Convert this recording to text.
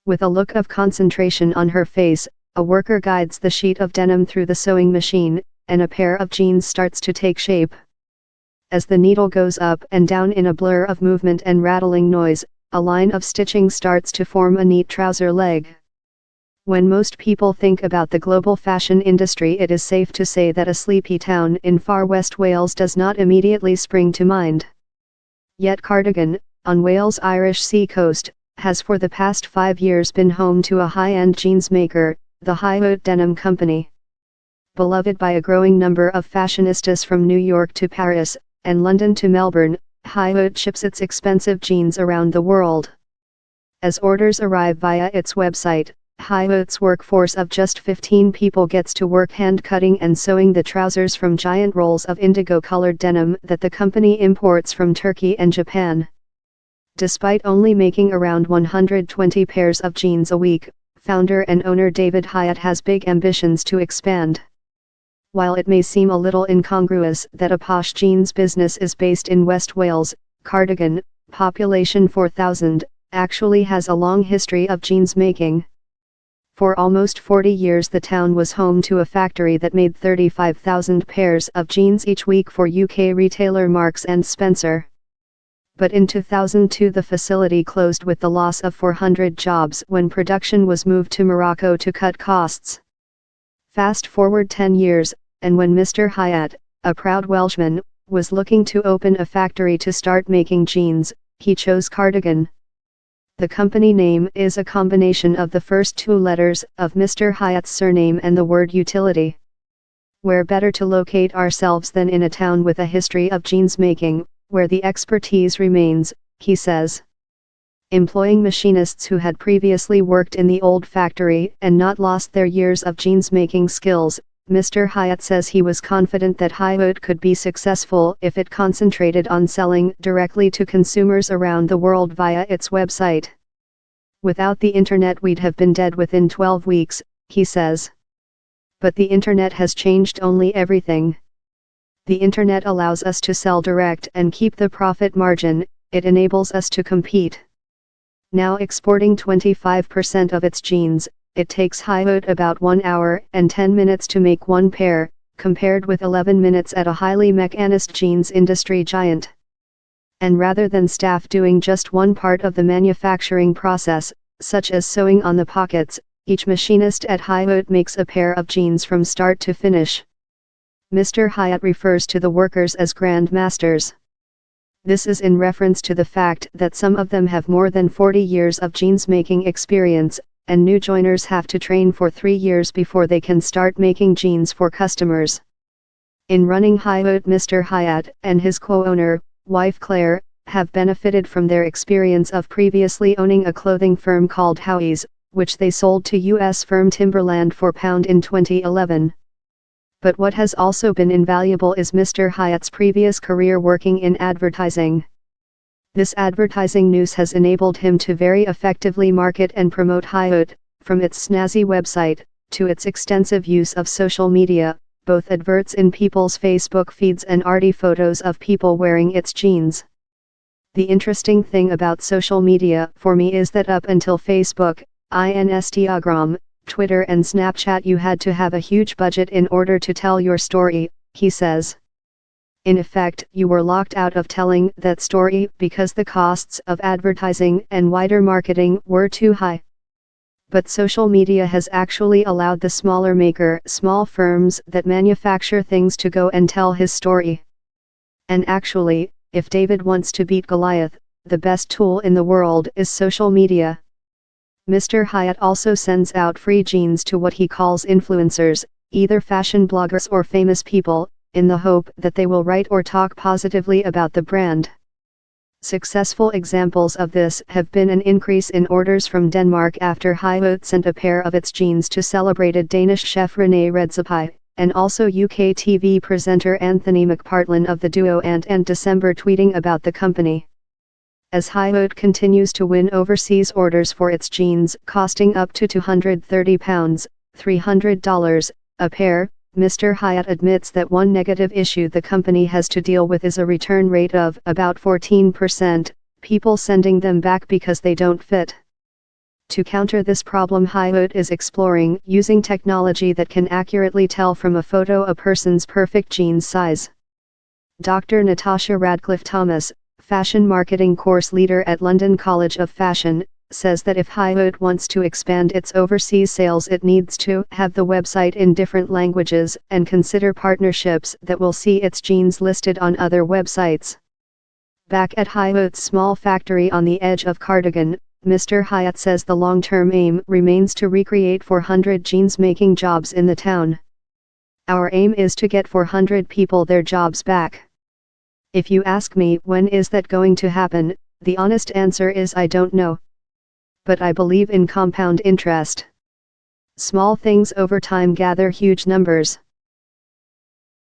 With a look of concentration on her face, a worker guides the sheet of denim through the sewing machine, and a pair of jeans starts to take shape. As the needle goes up and down in a blur of movement and rattling noise, a line of stitching starts to form a neat trouser leg. When most people think about the global fashion industry, it is safe to say that a sleepy town in far West Wales does not immediately spring to mind. Yet Cardigan, on Wales' Irish sea coast, has for the past 5 years been home to a high-end jeans maker, the High Oat Denim Company. Beloved by a growing number of fashionistas from New York to Paris, and London to Melbourne, High Oat ships its expensive jeans around the world. As orders arrive via its website, High Oat's workforce of just 15 people gets to work hand-cutting and sewing the trousers from giant rolls of indigo-colored denim that the company imports from Turkey and Japan. Despite only making around 120 pairs of jeans a week, founder and owner David Hyatt has big ambitions to expand. While it may seem a little incongruous that a posh jeans business is based in West Wales, Cardigan, population 4,000, actually has a long history of jeans making. For almost 40 years the town was home to a factory that made 35,000 pairs of jeans each week for UK retailer Marks & Spencer. But in 2002 the facility closed with the loss of 400 jobs when production was moved to Morocco to cut costs. Fast forward 10 years, and when Mr. Hyatt, a proud Welshman, was looking to open a factory to start making jeans, he chose Cardigan. The company name is a combination of the first 2 letters of Mr. Hyatt's surname and the word utility. Where better to locate ourselves than in a town with a history of jeans making, where the expertise remains, he says. Employing machinists who had previously worked in the old factory and not lost their years of jeans making skills, Mr. Hyatt says he was confident that High Oat could be successful if it concentrated on selling directly to consumers around the world via its website. Without the internet we'd have been dead within 12 weeks, he says. But the internet has changed only everything. The internet allows us to sell direct and keep the profit margin, it enables us to compete. Now exporting 25% of its jeans, it takes High Oat about 1 hour and 10 minutes to make 1 pair, compared with 11 minutes at a highly mechanized jeans industry giant. And rather than staff doing just one part of the manufacturing process, such as sewing on the pockets, each machinist at High Oat makes a pair of jeans from start to finish. Mr. Hyatt refers to the workers as Grand Masters. This is in reference to the fact that some of them have more than 40 years of jeans making experience, and new joiners have to train for 3 years before they can start making jeans for customers. In running High Oat, Mr. Hyatt and his co-owner, wife Claire, have benefited from their experience of previously owning a clothing firm called Howie's, which they sold to U.S. firm Timberland for £1 in 2011. But what has also been invaluable is Mr. Hyatt's previous career working in advertising. This advertising news has enabled him to very effectively market and promote High Oat, from its snazzy website, to its extensive use of social media, both adverts in people's Facebook feeds and arty photos of people wearing its jeans. The interesting thing about social media for me is that up until Facebook, Instagram, Twitter and Snapchat you had to have a huge budget in order to tell your story, he says. In effect, you were locked out of telling that story because the costs of advertising and wider marketing were too high. But social media has actually allowed the small firms that manufacture things to go and tell his story. And actually, if David wants to beat Goliath, the best tool in the world is social media. Mr. Hyatt also sends out free jeans to what he calls influencers, either fashion bloggers or famous people, in the hope that they will write or talk positively about the brand. Successful examples of this have been an increase in orders from Denmark after High Oat sent a pair of its jeans to celebrated Danish chef René Redzepi, and also UK TV presenter Anthony McPartlin of the duo and December tweeting about the company. As High Oat continues to win overseas orders for its jeans costing up to £230, $300, a pair, Mr. Hyatt admits that one negative issue the company has to deal with is a return rate of about 14%, people sending them back because they don't fit. To counter this problem, Haywood is exploring using technology that can accurately tell from a photo a person's perfect jeans size. Dr. Natasha Radcliffe Thomas, fashion marketing course leader at London College of Fashion, says that if Haywood wants to expand its overseas sales, it needs to have the website in different languages and consider partnerships that will see its jeans listed on other websites. Back at Haywood's small factory on the edge of Cardigan, Mr. Hyatt says the long-term aim remains to recreate 400 jeans-making jobs in the town. Our aim is to get 400 people their jobs back. If you ask me when is that going to happen, the honest answer is I don't know. But I believe in compound interest. Small things over time gather huge numbers.